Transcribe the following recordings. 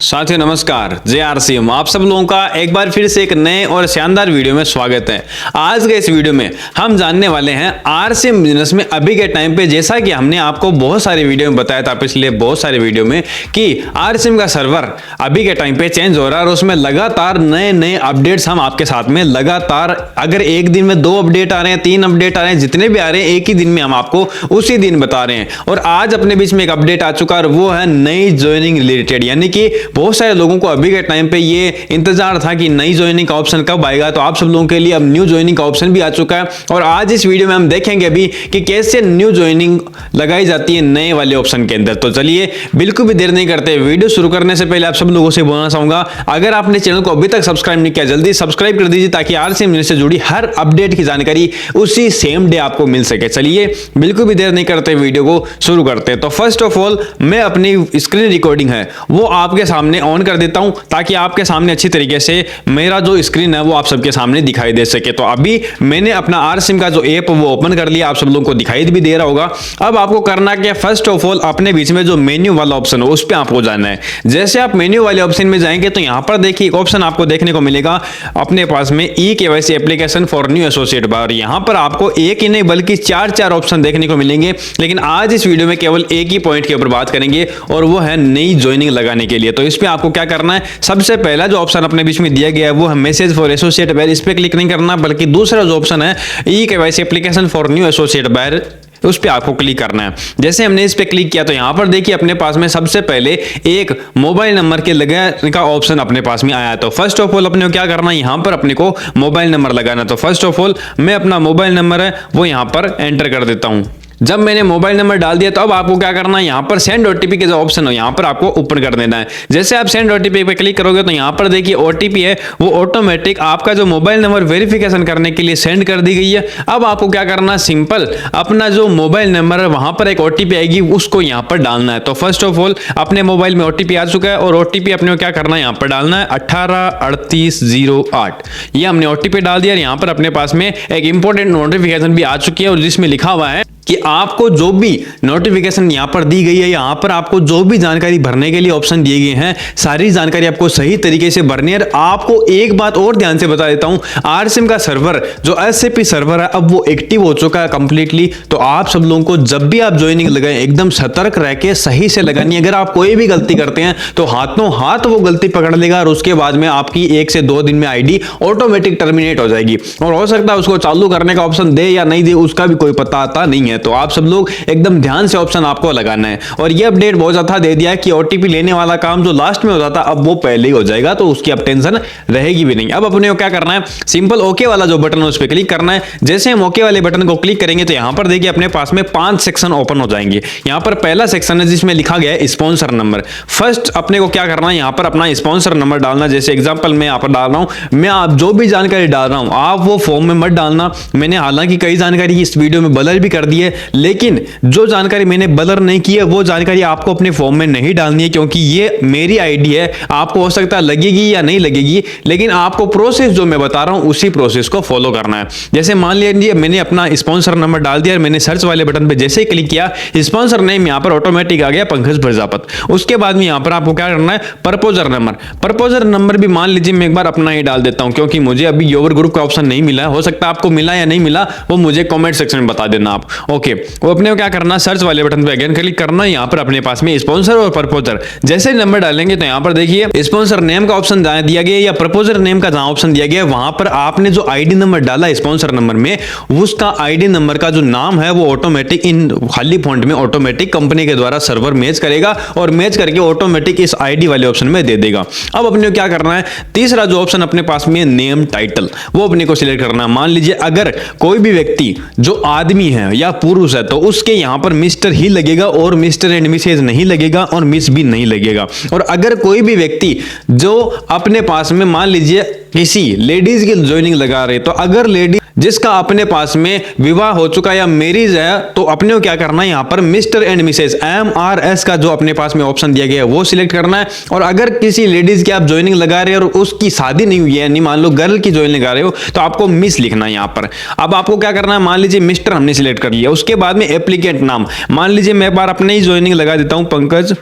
साथियों नमस्कार, JRCM आप सब लोगों का एक बार फिर से एक नए और शानदार वीडियो में स्वागत है। आज के इस वीडियो में हम जानने वाले हैं RCM बिजनेस में अभी के टाइम पे, जैसा कि हमने आपको बहुत सारे वीडियो में बताया था पिछले बहुत सारे वीडियो में कि RCM का सर्वर अभी के टाइम पे चेंज हो रहा है और उसमें लगातार नए नए अपडेट्स हम आपके साथ में लगातार, अगर एक दिन में 2 अपडेट आ रहे हैं, 3 अपडेट आ रहे हैं, जितने भी आ रहे हैं एक ही दिन में हम आपको उसी दिन बता रहे हैं। और आज अपने बीच में एक अपडेट आ चुका है और वो है नई ज्वाइनिंग रिलेटेड, यानी कि बहुत सारे लोगों को अभी के टाइम पे ये इंतजार था कि नई ज्वाइनिंग का ऑप्शन कब आएगा, तो आप सब लोगों के लिए अब न्यू ज्वाइनिंग का ऑप्शन भी आ चुका है। और आज इस वीडियो में हम देखेंगे अभी कि कैसे न्यू ज्वाइनिंग लगाई जाती है नए वाले ऑप्शन के अंदर। तो चलिए बिल्कुल भी देर नहीं करते, वीडियो शुरू करने से पहले आप सब लोगों से बोलना चाहूंगा, अगर आपने चैनल को अभी तक सब्सक्राइब नहीं किया जल्दी सब्सक्राइब कर दीजिए ताकि RCM बिजनेस से जुड़ी हर अपडेट की जानकारी उसी सेम डे आपको मिल सके। चलिए बिल्कुल भी देर नहीं करते, वीडियो को शुरू करते हैं। तो फर्स्ट ऑफ ऑल मैं अपनी स्क्रीन रिकॉर्डिंग है वो आपके सामने ऑन कर देता हूं ताकि आपके सामने अच्छी तरीके से मेरा जो स्क्रीन है वो आप सबके सामने दिखाई दे सके। तो अभी मैंने अपना RCM का जो ऐप वो ओपन कर लिया, आप सब लोगों को दिखाई भी दे रहा होगा। अब आपको करना क्या, फर्स्ट ऑफ ऑल अपने बीच में जो मेन्यू वाला ऑप्शन है उस पर आपको जाना है। जैसे आप मेन्यू वाले ऑप्शन में जाएंगे तो यहां पर देखिए एक ऑप्शन आपको देखने को मिलेगा अपने पास में eKYC application for new associate बार। यहां पर आपको एक ही नहीं बल्कि 4 ऑप्शन देखने को मिलेंगे, लेकिन आज इस वीडियो में केवल एक ही पॉइंट के ऊपर बात करेंगे और वो है नई ज्वाइनिंग लगाने के लिए। तो इस पे आपको क्या करना है, सबसे पहला जो ऑप्शन अपने बीच में दिया गया है वो है मैसेज फॉर एसोसिएट बायर, इस पे क्लिक नहीं करना, बल्कि दूसरा जो ऑप्शन है eKYC application for new associate buyer उस पे आपको क्लिक करना है। जैसे हमने इस पे क्लिक किया तो यहां पर देखिए अपने पास में सबसे पहले एक मोबाइल नंबर के लगाने का ऑप्शन अपने पास में आया। तो फर्स्ट ऑफ ऑल अपने को क्या करना है, यहां पर अपने को मोबाइल नंबर लगाना। तो फर्स्ट ऑफ ऑल मैं अपना मोबाइल नंबर है वो यहां पर एंटर कर देता हूं। जब मैंने मोबाइल नंबर डाल दिया तो अब आपको क्या करना है, यहां पर सेंड OTP के जो ऑप्शन है यहां पर आपको ओपन कर देना है। जैसे आप सेंड OTP पे क्लिक करोगे तो यहां पर देखिए OTP है वो ऑटोमेटिक आपका जो मोबाइल नंबर वेरिफिकेशन करने के लिए सेंड कर दी गई है। अब आपको क्या करना है, सिंपल अपना जो मोबाइल नंबर है वहां पर एक OTP आएगी उसको यहां पर डालना है। तो फर्स्ट ऑफ ऑल अपने मोबाइल में OTP आ चुका है और OTP अपने को क्या करना है, यहां पर डालना है 183808। ये हमने OTP डाल दिया। यहां पर अपने पास में एक इंपॉर्टेंट नोटिफिकेशन भी आ चुकी है और जिसमें लिखा हुआ है कि आपको जो भी नोटिफिकेशन यहां पर दी गई है, यहां पर आपको जो भी जानकारी भरने के लिए ऑप्शन दिए गए हैं सारी जानकारी आपको सही तरीके से भरनी है। आपको एक बात और ध्यान से बता देता हूं, RCM का सर्वर जो SAP सर्वर है अब वो एक्टिव हो चुका है कंप्लीटली। तो आप सब लोगों को जब भी आप ज्वाइनिंग लगाएं एकदम सतर्क रह के सही से लगानी है। अगर आप कोई भी गलती करते हैं तो हाथों हाथ वो गलती पकड़ लेगा और उसके बाद में आपकी 1 से 2 दिन में ID ऑटोमेटिक टर्मिनेट हो जाएगी और हो सकता है उसको चालू करने का ऑप्शन दे या नहीं दे उसका भी कोई पता आता नहीं है। तो आप सब लोग एकदम ध्यान से ऑप्शन आपको लगाना है। और ये अपडेट बहुत ज्यादा दे दिया है कि OTP लेने वाला काम जो लास्ट में होता था अब वो पहले ही हो जाएगा, तो उसकी अब टेंशन रहेगी भी नहीं। अब अपने को क्या करना है, सिंपल ओके वाला जो बटन है उस पर क्लिक करना है। जैसे हम ओके वाले बटन को क्लिक करेंगे तो यहां पर देखिए अपने पास में 5 सेक्शन ओपन हो जाएंगे। यहां पर पहला सेक्शन है जिसमें लिखा गया है स्पॉन्सर नंबर। फर्स्ट अपने को क्या करना है, यहां पर अपना स्पॉन्सर नंबर डालना। जैसे एग्जांपल मैं यहां पर डाल रहा हूं, मैं आप जो भी जानकारी डाल रहा हूं आप वो फॉर्म में मत डालना। मैंने हालांकि कई जानकारी इस वीडियो में ब्लर भी कर दी है, लेकिन जो जानकारी मैंने ब्लर नहीं की है वो जानकारी आपको अपने फॉर्म में नहीं डालनी है, क्योंकि ये मेरी आईडी है। आपको हो सकता है लगेगी या नहीं लगेगी, लेकिन आपको प्रोसेस जो मैं बता रहा हूं उसी प्रोसेस को फॉलो करना है। जैसे मान लीजिए मैंने अपना स्पॉन्सर नंबर डाल दिया और मैंने सर्च वाले बटन पे जैसे ही क्लिक किया स्पॉन्सर नेम यहां पर ऑटोमेटिक आ गया पंकज प्रजापति। उसके बाद में यहां पर आपको क्या करना है, प्रपोजर नंबर। प्रपोजर नंबर भी मान लीजिए मैं एक बार अपना ही डाल देता हूं, क्योंकि मुझे अभी योर ग्रुप का ऑप्शन नहीं मिला है। हो सकता है आपको मिला या नहीं मिला वो मुझे कमेंट सेक्शन में बता देना आप। ओके, वो अपने क्या करना, सर्च वाले बटन पे अगेन क्लिक करना। यहां पर अपने पास में स्पॉन्सर और प्रपोजर जैसे नंबर डालेंगे तो यहां पर देखिए स्पॉन्सर नेम का ऑप्शन दिया गया या प्रपोजर नेम का जहां ऑप्शन दिया गया वहां पर आपने जो आईडी नंबर डाला स्पॉन्सर नंबर में उसका आईडी नंबर का जो नाम है वो ऑटोमेटिक इन खाली फॉन्ट में ऑटोमेटिक कंपनी के द्वारा सर्वर मैच करेगा और मैच करके ऑटोमेटिक इस आईडी वाले ऑप्शन में दे देगा। अब अपने को क्या करना है, तीसरा जो ऑप्शन अपने पास में नेम टाइटल वो अपने को सिलेक्ट करना है। मान लीजिए अगर कोई भी व्यक्ति जो आदमी है या पुरुष है तो उसके यहां पर मिस्टर ही लगेगा और मिस्टर एंड मिसेज नहीं लगेगा और मिस भी नहीं लगेगा। और अगर कोई भी व्यक्ति जो अपने पास में मान लीजिए किसी लेडीज की ज्वाइनिंग लगा रहे तो अगर लेडी जिसका अपने पास में विवाह हो चुका या मैरिज है तो अपने को क्या करना है, यहां पर मिस्टर एंड मिसेज MRS का जो अपने पास में ऑप्शन दिया गया है वो सिलेक्ट करना है। और अगर किसी लेडीज की आप ज्वाइनिंग लगा रहे हो और उसकी शादी नहीं हुई है, यानी मान लो गर्ल की ज्वाइनिंग लगा रहे हो तो आपको मिस लिखना है यहां पर। अब आपको क्या करना है, मान लीजिए मिस्टर हमने सिलेक्ट कर लिया, उसके बाद में एप्लीकेंट नाम मान लीजिए मैं एक बार अपने ही ज्वाइनिंग लगा देता हूं पंकज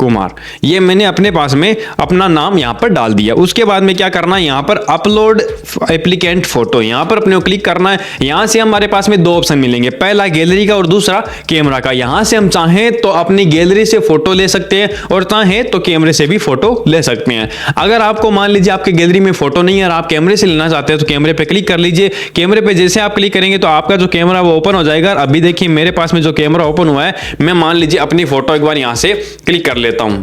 कुमार, ये मैंने अपने पास में अपना नाम यहाँ पर डाल दिया। उसके बाद में क्या करना है, यहाँ पर अपलोड एप्लीकेंट फोटो, यहाँ पर अपने को क्लिक करना है। यहाँ से हमारे पास में दो ऑप्शन मिलेंगे, पहला गैलरी का और दूसरा कैमरा का। यहाँ से हम चाहें तो अपनी गैलरी से फोटो ले सकते हैं और चाहें तो कैमरे से भी फोटो ले सकते हैं। अगर आपको मान लीजिए आपके गैलरी में फोटो नहीं है और आप कैमरे से लेना चाहते हैं तो कैमरे पे क्लिक कर लीजिए। कैमरे पे जैसे आप क्लिक करेंगे तो आपका जो कैमरा वो ओपन हो जाएगा। अभी देखिए मेरे पास में जो कैमरा ओपन हुआ है, मैं मान लीजिए अपनी फोटो एक बार यहां से क्लिक कर लेता हूं।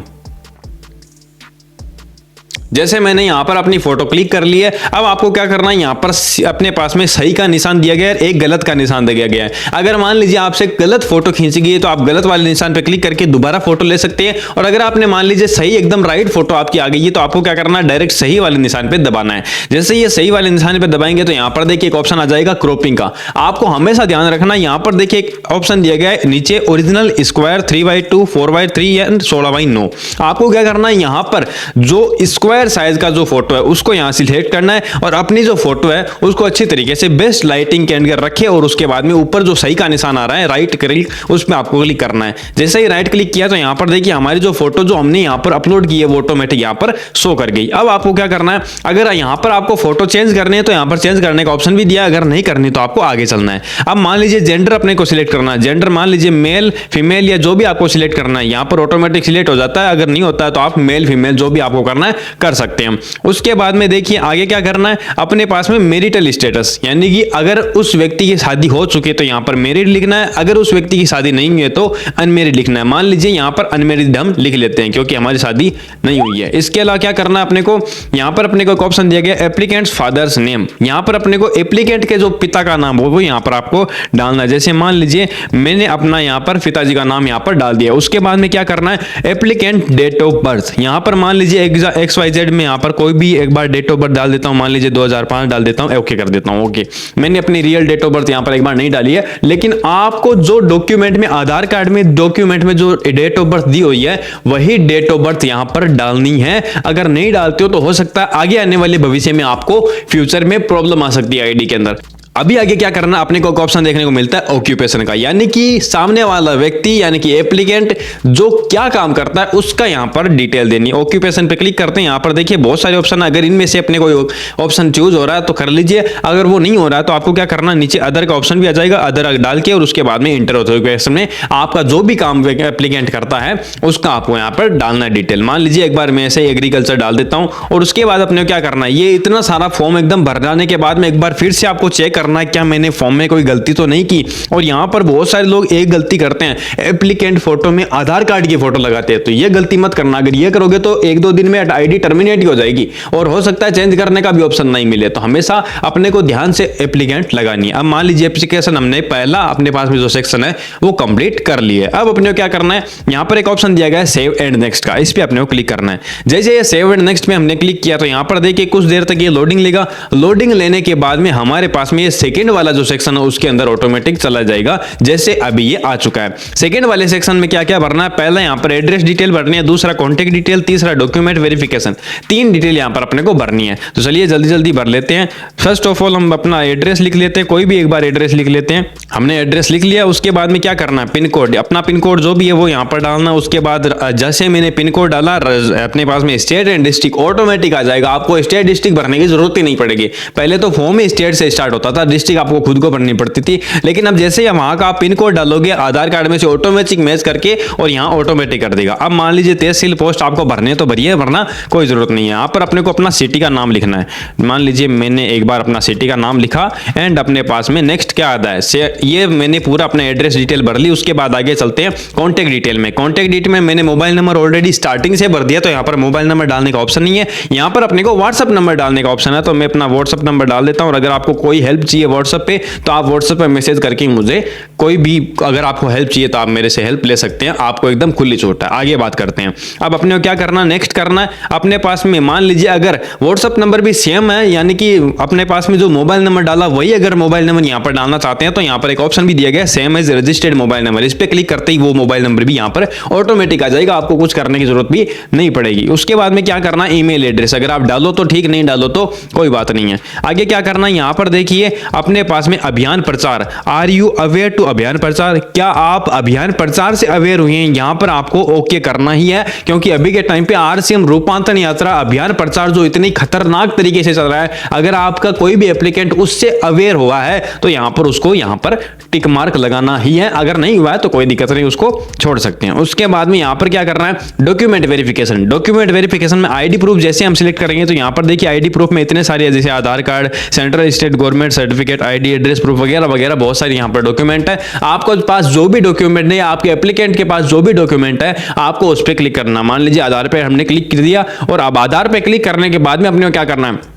जैसे मैंने यहाँ पर अपनी फोटो क्लिक कर ली है, अब आपको क्या करना है, यहाँ पर अपने पास में सही का निशान दिया गया है, एक गलत का निशान दिया गया है। अगर मान लीजिए आपसे गलत फोटो खींची गई है तो आप गलत वाले निशान पर क्लिक करके दोबारा फोटो ले सकते हैं। और अगर आपने मान लीजिए सही एकदम राइट फोटो आपकी आ गई है तो आपको क्या करना है, डायरेक्ट सही वाले निशान पर दबाना है। जैसे ये सही वाले निशान पर दबाएंगे तो यहाँ पर देखिए एक ऑप्शन आ जाएगा क्रॉपिंग का। आपको हमेशा ध्यान रखना, यहाँ पर देखिए एक ऑप्शन दिया गया है नीचे, original square 3x2 4x3 and 16x9। आपको क्या करना है, यहाँ पर जो स्क्वायर साइज का जो फोटो है उसको यहां से सिलेक्ट करना है और अपनी जो फोटो है उसको अच्छी तरीके से बेस्ट लाइटिंग के अंदर रखें और उसके बाद में ऊपर जो सही का निशान आ रहा है राइट क्लिक, उस पर आपको क्लिक करना है। जैसे ही राइट क्लिक किया तो यहां पर देखिए हमारी जो फोटो जो हमने यहां पर अपलोड की है वो ऑटोमेटिक यहां पर शो कर गई। अब आपको क्या करना है, अगर यहां पर आपको फोटो चेंज करनी है तो यहां पर चेंज करने का ऑप्शन भी दिया, अगर नहीं करनी तो आपको आगे चलना है। अब मान लीजिए जेंडर अपने को सिलेक्ट करना है, जेंडर मान लीजिए मेल फीमेल या जो भी आपको सिलेक्ट करना है, यहां पर ऑटोमेटिक सिलेक्ट हो जाता है। अगर नहीं होता है तो आप मेल फीमेल जो भी आपको करना है कर सकते हैं। उसके बाद में देखिए आगे क्या करना है, अपने पास में मैरिटल स्टेटस, यानी कि अगर उस व्यक्ति की शादी हो चुकी है तो यहां पर मैरिड लिखना है, अगर उस व्यक्ति की शादी नहीं हुई है तो अनमैरिड लिखना है। मान लीजिए यहां पर अनमैरिड हम लिख लेते हैं क्योंकि हमारी शादी नहीं हुई है। इसके अलावा क्या करना है, अपने को यहां पर अपने को एक ऑप्शन दिया गया एप्लीकेंट्स फादर्स नेम, यहां पर अपने को एप्लीकेंट के जो पिता का नाम हो वो यहां पर आपको डालना है। जैसे मान लीजिए मैंने अपना यहां पर पिताजी का नाम यहां पर डाल दिया। उसके बाद में क्या करना है, एप्लीकेंट डेट ऑफ बर्थ, यहां पर मान लीजिए XYZ में यहां पर कोई भी एक बार डेट ऑफ बर्थ डाल देता हूं, मान लीजिए 2005 डाल देता हूं, ओके कर देता हूं। ओके, मैंने अपनी रियल डेट ऑफ बर्थ यहां पर एक बार नहीं डाली है, लेकिन आपको जो डॉक्यूमेंट में आधार कार्ड में डॉक्यूमेंट में जो डेट ऑफ बर्थ दी हुई है वही डेट ऑफ बर्थ यहां पर डालनी है। अगर नहीं डालते हो तो हो सकता है आगे आने वाले भविष्य में आपको फ्यूचर में प्रॉब्लम आ सकती है आईडी के अंदर। अभी आगे क्या करना, अपने को ऑप्शन देखने को मिलता है ऑक्यूपेशन का, यानी कि सामने वाला व्यक्ति यानी कि एप्लीकेंट जो क्या काम करता है उसका यहां पर डिटेल देनी है। ऑक्यूपेशन पे क्लिक करते हैं, यहां पर देखिए बहुत सारे ऑप्शन है, अगर इनमें से अपने कोई ऑप्शन चूज हो रहा है तो कर लीजिए, अगर वो नहीं हो रहा है तो आपको क्या करना, नीचे अदर का ऑप्शन भी आ जाएगा, अदर डाल के और उसके बाद में इंटर ऑक्यूपेशन में आपका जो भी काम एप्लीकेंट करता है उसका आपको यहाँ पर डालना है डिटेल। मान लीजिए एक बार मैं ऐसे एग्रीकल्चर डाल देता हूँ और उसके बाद अपने क्या करना है, ये इतना सारा फॉर्म एकदम भर जाने के बाद में एक बार फिर से आपको चेक करना है क्या मैंने फॉर्म में कोई गलती तो नहीं की। और यहां पर बहुत सारे लोग एक गलती करते हैं, एप्लीकेंट फोटो में आधार कार्ड की फोटो लगाते हैं, तो ये गलती मत करना। अगर ये करोगे तो 1-2 दिन में आईडी टर्मिनेट हो जाएगी और हो सकता है चेंज करने का भी ऑप्शन नहीं मिले। तो हमेशा अपने को ध्यान से एप्लीकेंट लगानी है। अब मान लीजिए एप्लीकेशन हमने पहला अपने पास में जो सेक्शन है वो कंप्लीट कर लिया है। अब अपने को क्या करना है, यहां पर एक ऑप्शन दिया गया है सेव एंड नेक्स्ट का, इस पे अपने को क्लिक करना है। जैसे ये सेव एंड नेक्स्ट में हमने क्लिक किया तो यहां पर देखिए कुछ देर तक ये लोडिंग लेगा। लोडिंग लेने के बाद में हमारे पास में ये सेकंड वाला जो सेक्शन है उसके अंदर ऑटोमेटिक चला जाएगा, जैसे अभी ये आ चुका है। सेकंड वाले सेक्शन में क्या क्या भरना है, पहला यहां पर एड्रेस डिटेल भरनी है, दूसरा कॉन्टेक्ट डिटेल, तीसरा डॉक्यूमेंट वेरिफिकेशन, 3 डिटेल यहां पर अपने को भरनी है। तो चलिए जल्दी जल्दी भर लेते हैं। फर्स्ट ऑफ ऑल हम अपना एड्रेस लिख लेते हैं, कोई भी एक बार एड्रेस लिख लेते हैं। हमने एड्रेस लिख लिया, उसके बाद में क्या करना है, पिन कोड, अपना पिन कोड जो भी है वो यहां पर डालना। उसके बाद जैसे मैंने पिन कोड डाला अपने पास में स्टेट एंड डिस्ट्रिक्ट ऑटोमेटिक आ जाएगा, आपको स्टेट डिस्ट्रिक्ट भरने की जरूरत ही नहीं पड़ेगी। पहले तो फॉर्म में स्टेट से स्टार्ट होता था, डिस्ट्रिक्ट आपको खुद को भरनी पड़ती थी, लेकिन अब जैसे वहां का पिन कोड डालोगे आधार कार्ड में से ऑटोमेटिक मैच करके और यहां ऑटोमेटिक कर देगा। अब मान लीजिए तहसील पोस्ट आपको भरने तो भरिए, वरना कोई जरूरत नहीं है। यहां पर अपने को अपना सिटी का नाम लिखना है। मान लीजिए मैंने एक बार अपना सिटी का नाम लिखा एंड अपने पास में नेक्स्ट क्या आता है, ये मैंने पूरा अपना एड्रेस डिटेल भर ली। उसके बाद आगे चलते हैं कॉन्टेक्ट डिटेल में। कॉन्टेक्ट डिटेल में मैंने मोबाइल नंबर ऑलरेडी स्टार्टिंग से भर दिया, तो यहां पर मोबाइल नंबर डालने का ऑप्शन नहीं है। यहां पर अपने को व्हाट्सएप नंबर डालने का ऑप्शन है, तो मैं अपना व्हाट्सएप नंबर डाल देता हूं। और अगर आपको कोई हेल्प चाहिए व्हाट्सएप पे तो आप व्हाट्सएप पे मैसेज करके मुझे कोई भी अगर आपको हेल्प चाहिए तो आप मेरे से हेल्प ले सकते हैं, आपको एकदम खुली छूट है। आगे बात करते हैं। अब अपने को क्या करना, नेक्स्ट करना है। अपने पास में मान लीजिए अगर व्हाट्सएप नंबर भी सेम है, यानी कि अपने पास में जो मोबाइल नंबर डाला वही अगर मोबाइल नंबर यहां पर डालना चाहते हैं तो यहां पर एक ऑप्शन भी दिया गया है same as registered mobile number. इस पे क्लिक करते ही वो मोबाइल नंबर भी यहां पर ऑटोमेटिक आ जाएगा, आपको कुछ करने की जरूरत भी नहीं पड़ेगी। उसके बाद में क्या करना, ईमेल एड्रेस अगर आप डालो तो ठीक, नहीं डालो तो कोई बात नहीं है। आगे क्या करना, यहां पर देखिए अपने पास में अभियान प्रचार, आर यू अवेयर टू अभियान प्रचार, क्या आप अभियान प्रचार से अवेयर हुए हैं, यहां पर आपको ओके करना ही है, क्योंकि अभी के टाइम पे आरसीएम रूपांतरण यात्रा अभियान प्रचार जो इतनी खतरनाक तरीके से चल रहा है, अगर आपका कोई भी एप्लीकेंट उससे अवेयर हुआ है तो यहां पर उसको यहां पर टिक मार्क लगाना ही है, अगर नहीं हुआ है तो कोई दिक्कत नहीं, उसको छोड़ सकते हैं। उसके बाद में यहां पर क्या करना है, डॉक्यूमेंट वेरिफिकेशन। डॉक्यूमेंट वेरिफिकेशन में आईडी प्रूफ जैसे हम सिलेक्ट करेंगे तो यहां पर देखिए आईडी प्रूफ में इतने सारे जैसे Aadhaar card, central state government certificate, ID, address proof वगैरह वगैरह बहुत सारे यहां पर डॉक्यूमेंट है। आपको पास जो भी डॉक्यूमेंट है, आपके एप्लीकेंट के पास जो भी डॉक्यूमेंट है, आपको उस पर क्लिक करना। मान लीजिए आधार पे हमने क्लिक कर दिया, और अब आधार पे क्लिक करने के बाद में अपने को क्या करना है,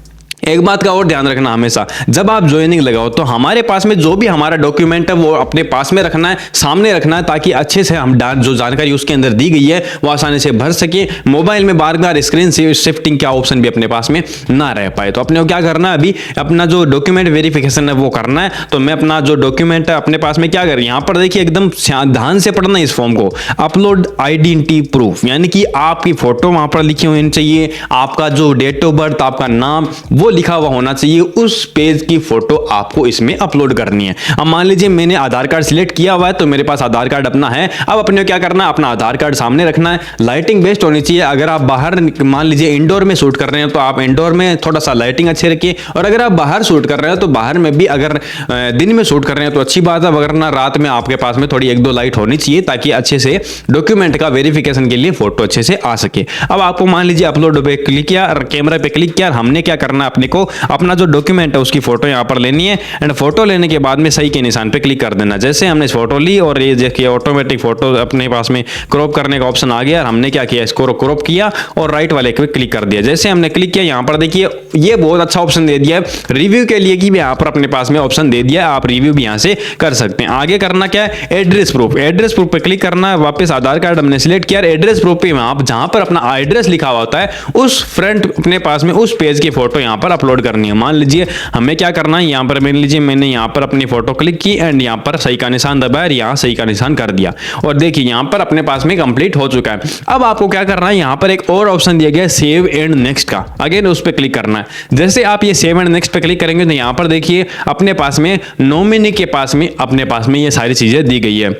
एक बात का और ध्यान रखना, हमेशा जब आप ज्वाइनिंग लगाओ तो हमारे पास में जो भी हमारा डॉक्यूमेंट है वो अपने पास में रखना है, सामने रखना है, ताकि अच्छे से हम जो जानकारी उसके अंदर दी गई है वो आसानी से भर सके। मोबाइल में बार बार स्क्रीन शिफ्टिंग का ऑप्शन भी अपने पास में ना रह पाए। तो अपने को क्या करना है, अभी अपना जो डॉक्यूमेंट वेरिफिकेशन है वो करना है। तो मैं अपना जो डॉक्यूमेंट है अपने पास में क्या करें, यहाँ पर देखिए एकदम ध्यान से पढ़ना है इस फॉर्म को। अपलोड आइडेंटिटी प्रूफ, यानी कि आपकी फोटो वहां पर लिखी होनी चाहिए, आपका जो डेट ऑफ बर्थ, आपका नाम वो लिखा हुआ होना चाहिए, उस पेज की फोटो आपको इसमें अपलोड करनी है। अब मान लीजिए मैंने आधार कार्ड सिलेक्ट किया हुआ है तो मेरे पास आधार कार्ड अपना है। अब अपने को क्या करना है, अपना आधार कार्ड सामने रखना है, लाइटिंग बेस्ट होनी चाहिए। अगर आप बाहर मान लीजिए इंडोर में शूट कर रहे हैं तो आप इंडोर में थोड़ा सा लाइटिंग अच्छी रखिए, और अगर आप बाहर शूट कर रहे हैं तो बाहर में भी, अगर दिन में शूट कर रहे हैं तो अच्छी बात है, वरना रात में आपके पास में थोड़ी एक दो लाइट होनी चाहिए ताकि अच्छे से डॉक्यूमेंट का वेरिफिकेशन के लिए फोटो अच्छे से आ सके। अब आपको मान लीजिए अपलोड पे क्लिक किया, कैमरा पे क्लिक किया, हमने क्या करना है, अपने को अपना जो डॉक्यूमेंट है उसकी फोटो यहां पर लेनी है, एंड फोटो लेने के बाद में सही के निशान पे क्लिक कर देना। जैसे हमने फोटो ली और ये देखिए ऑटोमेटिक फोटो अपने पास में क्रॉप करने का ऑप्शन आ गया, और हमने क्या किया, इसको क्रॉप किया और राइट वाले पे क्लिक कर दिया। जैसे हमने क्लिक किया, यहां पर देखिए ये बहुत अच्छा ऑप्शन दे दिया है रिव्यू के लिए, कि यहां पर अपने पास में ऑप्शन दे दिया है, आप रिव्यू भी यहां से कर सकते हैं। आगे करना क्या है, एड्रेस प्रूफ। एड्रेस प्रूफ पे क्लिक करना है, वापस आधार कार्ड हमने सिलेक्ट किया, एड्रेस प्रूफ पे आप जहां पर अपना एड्रेस लिखा हुआ होता है उस फ्रंट अपने पास में उस पेज की फोटो यहां पर अपलोड करनी है। मान लीजिए हमें क्या करना है, यहां पर मान लीजिए मैंने यहां पर अपनी फोटो क्लिक की एंड यहां पर सही का निशान दबाया, यहां सही का निशान कर दिया, और देखिए यहां पर अपने पास में कंप्लीट हो चुका है। अब आपको क्या करना है, यहां पर एक और ऑप्शन दिया गया है सेव एंड नेक्स्ट का, अगेन उस पर क्लिक करना है। जैसे आप ये सेव एंड नेक्स्ट पे क्लिक करेंगे तो यहां पर देखिए अपने पास में नॉमिनी के पास में अपने पास में ये सारी चीजें दी गई है।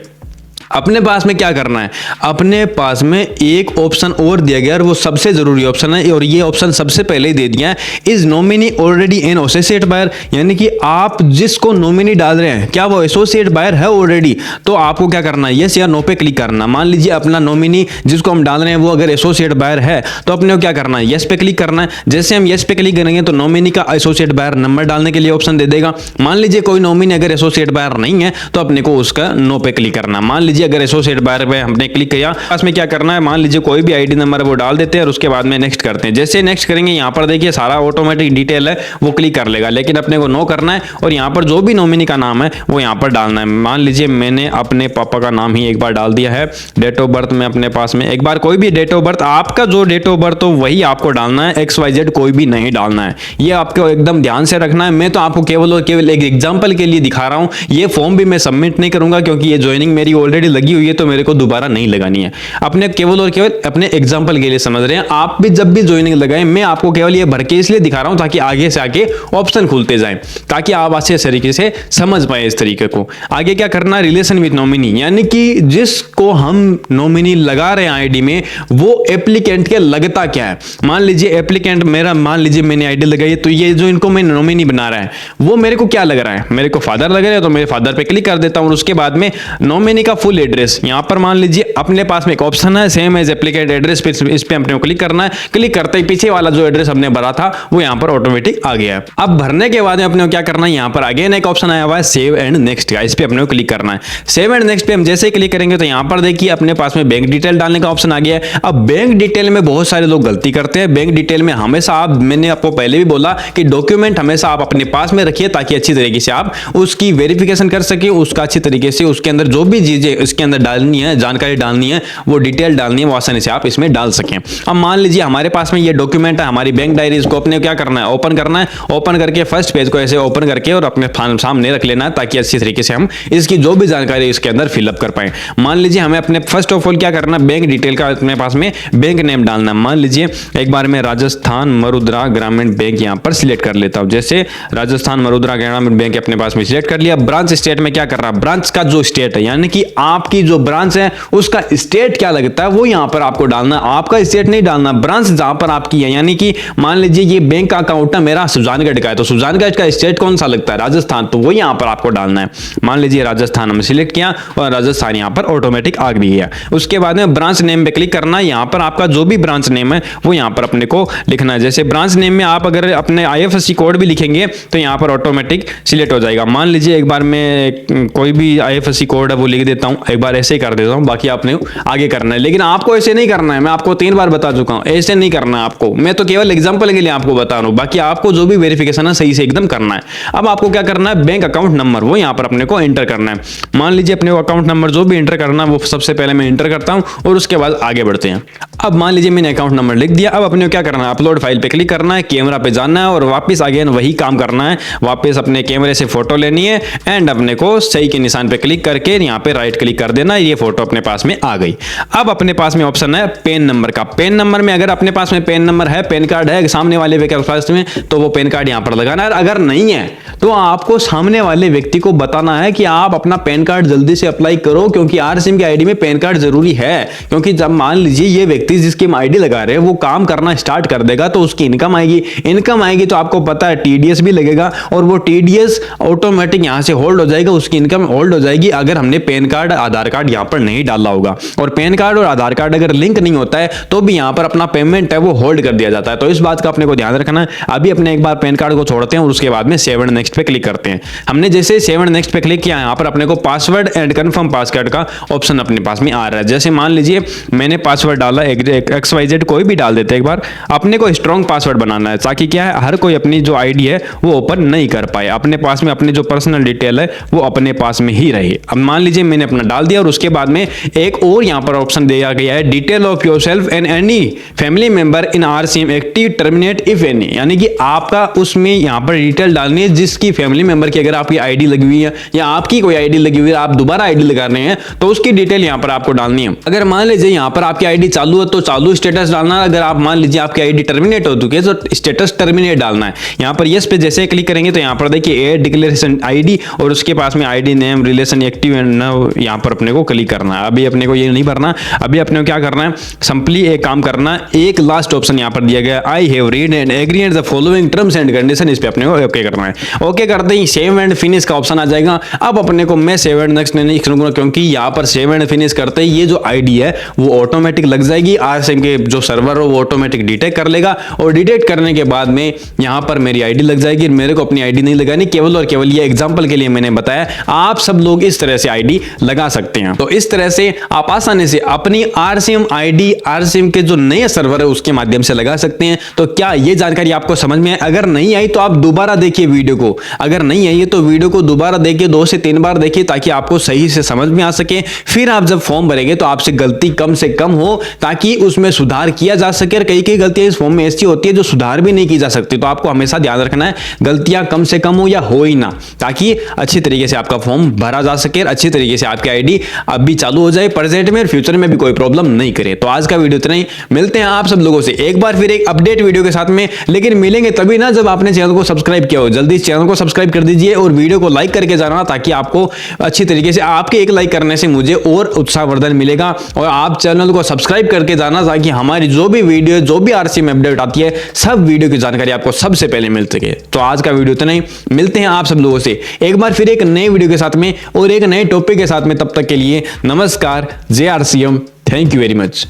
अपने पास में क्या करना है, अपने पास में एक ऑप्शन और दिया गया और वो सबसे जरूरी ऑप्शन है, और ये ऑप्शन सबसे पहले ही दे दिया है, is nominee already an associate buyer, यानी कि आप जिसको नॉमिनी डाल रहे हैं क्या वो एसोसिएट बायर है ऑलरेडी, तो आपको क्या करना है, यस या नो पे क्लिक करना। मान लीजिए अपना नॉमिनी जिसको हम डाल रहे हैं वो अगर एसोसिएट बायर है तो अपने को क्या करना है, यस पे क्लिक करना है। जैसे हम यस पे क्लिक करेंगे तो नॉमिनी का एसोसिएट बायर नंबर डालने के लिए ऑप्शन दे देगा। मान लीजिए कोई नॉमिनी अगर एसोसिएट बायर नहीं है तो अपने को उसका नो पे क्लिक करना। मान लीजिए अगर एसोसिएट बायर पे हमने क्लिक किया, पास में क्या करना है, मान लीजिए कोई भी आईडी नंबर है वो डाल देते हैं और उसके बाद में नेक्स्ट करते हैं। जैसे नेक्स्ट करेंगे यहाँ पर देखिए सारा ऑटोमेटिक डिटेल है वो क्लिक कर लेगा, लेकिन अपने को नो करना है और यहाँ पर जो भी नॉमिनी का नाम है वो यहाँ पर डालना है। मान लीजिए मैंने अपने पापा का नाम ही एक बार डाल दिया है। डेट ऑफ बर्थ में अपने पास में एक बार कोई भी डेट ऑफ बर्थ, आपका जो डेट ऑफ बर्थ हो वही आपको डालना है, XYZ कोई भी नहीं डालना है। ये आपको एकदम ध्यान से रखना है। मैं तो आपको केवल और केवल एक एग्जांपल के लिए दिखा रहा हूँ। ये फॉर्म भी मैं सबमिट नहीं करूंगा क्योंकि ये ज्वाइनिंग मेरी ऑलरेडी लगी हुई है तो मेरे को दोबारा नहीं लगानी है। अपने केवल और केवल अपने एग्जांपल के लिए समझ रहे हैं। आप भी जब भी ज्वाइनिंग लगाएं, मैं आपको केवल ये भर के इसलिए दिखा रहा हूं ताकि आगे से आगे ऑप्शन खुलते जाएं, ताकि आप अच्छे तरीके से समझ पाए इस तरीके को। आगे क्या करना है, रिलेशन विद नॉमिनी, यानी कि जिसको हम नॉमिनी लगा रहे हैं आईडी में वो एप्लीकेंट के लगता क्या है। मान लीजिए एप्लीकेंट मेरा, मान लीजिए मैंने आईडी लगाई है तो ये जो इनको मैं नॉमिनी बना रहा है वो मेरे को क्या लग रहा है, मेरे को फादर लग रहा है तो मेरे फादर पे क्लिक कर देता हूं। उसके बाद में नॉमिनी का फुल एड्रेस, यहां पर मान लीजिए अपने पास में एक ऑप्शन है सेम एज एप्लीकेंट एड्रेस पे, इस पे अपने को क्लिक करना है। क्लिक करते ही पीछे वाला जो एड्रेस हमने भरा था वो यहां पर ऑटोमेटिक आ गया है। अब भरने के बाद में अपने को क्या करना है, यहां पर अगेन एक ऑप्शन आया हुआ है सेव एंड नेक्स्ट का, इस पे अपने को क्लिक करना है। सेव एंड नेक्स्ट पे हम जैसे क्लिक करेंगे तो यहां पर देखिए अपने पास में बैंक डिटेल डालने का ऑप्शन आ गया है। अब बैंक डिटेल में बहुत सारे लोग गलती करते हैं। बैंक डिटेल में हमेशा आप, मैंने आपको पहले भी बोला कि डॉक्यूमेंट हमेशा आप अपने पास में रखिए ताकि अच्छी तरीके से आप उसकी वेरिफिकेशन कर सके, उसका अच्छी तरीके से उसके अंदर जो भी चीजें इसके अंदर डालनी है, जानकारी डालनी है, वो डिटेल डालनी है, वो आसानी से आप इसमें डाल सकें। अब मान लीजिए हमारे पास में ये डॉक्यूमेंट है, हमारी बैंक डायरी, इसको अपने क्या करना है, ओपन करना है। ओपन करके फर्स्ट पेज को ऐसे ओपन करके और अपने सामने रख लेना है, ताकि अच्छी तरीके से हम इसकी जो भी जानकारी इसके अंदर फिलअप कर पाए। मान लीजिए हमें अपने फर्स्ट ऑफ ऑल क्या करना है, बैंक डिटेल का अपने पास में बैंक नेम डालना है। मान लीजिए एक बार मैं राजस्थान मरुद्रा ग्रामीण बैंक यहां पर सिलेक्ट कर लेता हूं। जैसे राजस्थान मरुद्रा ग्रामीण बैंक अपने पास में सिलेक्ट कर लिया। ब्रांच स्टेट में क्या कर रहा है, ब्रांच का जो स्टेट है, यानी कि आपकी जो ब्रांच है उसका स्टेट क्या लगता है वो यहां पर आपको डालना है। आपका स्टेट नहीं डालना, ब्रांच जहां पर आपकी है, यानी कि मान लीजिए ये बैंक का अकाउंट है मेरा सुजानगढ़ का है, तो सुजानगढ़ का स्टेट कौन सा लगता है, राजस्थान, तो वो यहां पर आपको डालना है। मान लीजिए राजस्थान हमने सिलेक्ट किया और राजस्थान यहां पर ऑटोमेटिक आ भी गया। उसके बाद में ब्रांच नेम पे क्लिक करना है। यहां पर आपका जो भी ब्रांच नेम है वो यहां पर अपने को लिखना है। जैसे ब्रांच नेम में आप अगर अपने IFSC कोड भी लिखेंगे तो यहां पर ऑटोमेटिक सिलेक्ट हो जाएगा। मान लीजिए एक बार मैं कोई भी IFSC कोड है वो लिख देता हूं, एक बार ऐसे ही कर देता हूं, बाकी आपने आगे करना है। लेकिन आपको ऐसे नहीं करना है, मैं आपको 3 बार बता चुका हूं, ऐसे नहीं करना है आपको, मैं तो केवल एग्जांपल के लिए आपको बता रहा हूं। बाकी आपको जो भी वेरिफिकेशन है सही से एकदम करना है। अब आपको क्या करना है, बैंक अकाउंट नंबर वो यहां पर अपने को एंटर करना है। मान लीजिए अपने को अकाउंट नंबर जो भी एंटर करना है वो सबसे पहले मैं एंटर करता हूं और उसके बाद आगे बढ़ते हैं। अब मान लीजिए मैंने अकाउंट नंबर लिख दिया। अब अपने को क्या करना है, अपलोड फाइल पे क्लिक करना है, कैमरा पे जाना है और वापस अगेन वही काम करना है। वापस अपने कैमरे से फोटो लेनी है एंड अपने को सही के निशान पे क्लिक करके यहाँ पे राइट क्लिक कर देना। ये फोटो अपने पास में आ गई। अब अपने पास में ऑप्शन है पैन नंबर का। पैन नंबर में अगर अपने पास में पैन नंबर है, पैन कार्ड है सामने वाले व्यक्ति के पास में, तो वो पैन कार्ड यहाँ पर लगाना है। अगर नहीं है तो आपको सामने वाले व्यक्ति को बताना है कि आप अपना पैन कार्ड जल्दी से अप्लाई करो, क्योंकि RCM की आईडी में पैन कार्ड जरूरी है। क्योंकि जब मान लीजिए ये व्यक्ति जिसकी आईडी लगा रहे हैं वो काम करना स्टार्ट कर देगा तो उसकी इनकम आएगी। इनकम आएगी तो आपको पता है TDS भी लगेगा और वो TDS ऑटोमेटिक यहां से होल्ड हो जाएगा, उसकी इनकम होल्ड हो जाएगी अगर हमने पैन कार्ड आधार कार्ड यहां पर नहीं डाला होगा। और पैन कार्ड और आधार कार्ड अगर लिंक नहीं होता है तो भी यहां पर अपना पेमेंट है वो होल्ड कर दिया जाता है। तो इस बात का अपने को ध्यान रखना है। अभी अपने एक बार पैन कार्ड को छोड़ते हैं और उसके बाद में सेव एंड नेक्स्ट पे क्लिक करते हैं। हमने जैसे सेव एंड नेक्स्ट पे क्लिक किया, यहां पर अपने को पासवर्ड एंड कंफर्म पासवर्ड का ऑप्शन अपने पास में आ रहा है। जैसे मान लीजिए मैंने पासवर्ड डाला XYZ, कोई भी डाल देते। एक बार अपने को स्ट्रॉन्ग पासवर्ड बनाना है ताकि क्या है, हर कोई अपनी जो आईडी है वो ओपन नहीं कर पाए। अपने पास में अपने जो पर्सनल डिटेल है वो अपने पास में ही रहे। अब मान लीजिए मैंने अपना डाल दिया और उसके बाद में एक और यहां पर ऑप्शन दिया गया है, detail of yourself and any family member in RCM active terminate if any, यानी कि आपका उसमें यहां पर डिटेल डालनी है जिसकी फैमिली मेंबर की अगर आपकी आईडी लगी हुई है या आपकी कोई आईडी लगी हुई है, आप दोबारा आईडी लगा रहे हैं तो उसकी डिटेल यहां पर आपको डालनी है। अगर मान लीजिए यहां पर आपकी आईडी चालू है तो चालू स्टेटस डालना है। अगर आप मान लीजिए आपकी आईडी टर्मिनेट हो चुकी है तो स्टेटस टर्मिनेट डालना है। यहां पर यस पे जैसे क्लिक करेंगे तो यहां पर देखिए एड डिक्लेरेशन आईडी और उसके पास में ID name relation active and यहां पर अपने को क्लिक करना है। अभी अपने को ये नहीं भरना, अभी अपने को क्या करना है, सिंपली एक काम करना है। एक लास्ट ऑप्शन यहां पर दिया गया, I have read and agree the following terms and condition, इस पे अपने को ओके करना है। ओके करते ही सेव एंड फिनिश का ऑप्शन आ जाएगा। अब अपने को मैं सेव एंड नेक्स्ट नहीं करूंगा क्योंकि यहां पर सेव एंड फिनिश करते ही ये जो आईडी है वो ऑटोमेटिक लग जाएगी। RCM के जो सर्वर हो वो ऑटोमेटिक डिटेक्ट कर लेगा और डिटेक्ट करने के बाद में यहां पर मेरी आईडी लग जाएगी। मेरे को अपनी आईडी नहीं लगानी, केवल और केवल ये एग्जांपल के लिए मैंने बताया। आप सब लोग इस तरह से आईडी लगा सकते हैं। तो इस तरह से आप आसानी से अपनी RCM आईडी RCM के जो नए सर्वर है उसके माध्यम से लगा सकते हैं। तो क्या ये जानकारी आपको समझ में आई? अगर नहीं आई तो आप दोबारा देखिए वीडियो को। अगर नहीं आई तो वीडियो को दोबारा देखिए, 2 से 3 बार देखिए ताकि आपको सही से समझ में आ सके। फिर आप जब फॉर्म भरेंगे तो आपसे गलती कम से कम हो ताकि उसमें सुधार किया जा सके। और कई गलतियां इस फॉर्म में ऐसी होती है जो सुधार भी नहीं की जा सकती। तो आपको हमेशा ध्यान रखना है गलतियां कम से कम हो या हो ही ना, ताकि अच्छी तरीके से आपका फॉर्म भरा जा सके, अच्छी तरीके से आपकी आईडी अब भी चालू हो जाए, प्रेजेंट में और फ्यूचर में भी कोई प्रॉब्लम नहीं करे। तो आज का वीडियो इतना ही। मिलते हैं आप सब लोगों से एक बार फिर एक अपडेट वीडियो के साथ में, लेकिन मिलेंगे तभी ना जब आपने चैनल को सब्सक्राइब किया हो। जल्दी चैनल को सब्सक्राइब कर दीजिए और वीडियो को लाइक करके जाना ताकि आपको अच्छी तरीके से, आपके एक लाइक करने से मुझे और उत्साहवर्धन मिलेगा। और आप चैनल को सब्सक्राइब करके जाना ताकि हमारी जो भी वीडियो, जो भी RCM अपडेट आती है, सब वीडियो की जानकारी आपको सबसे पहले मिल सके। तो आज का वीडियो इतना ही। मिलते हैं आप सब लोगों से एक बार फिर एक नए वीडियो के साथ में और एक नए टॉपिक के साथ में। तब तक के लिए नमस्कार, जय RCM, thank you very much.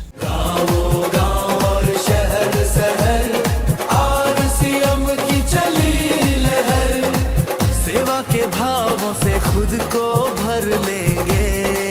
सेवा के भावों से खुद को भर लेंगे।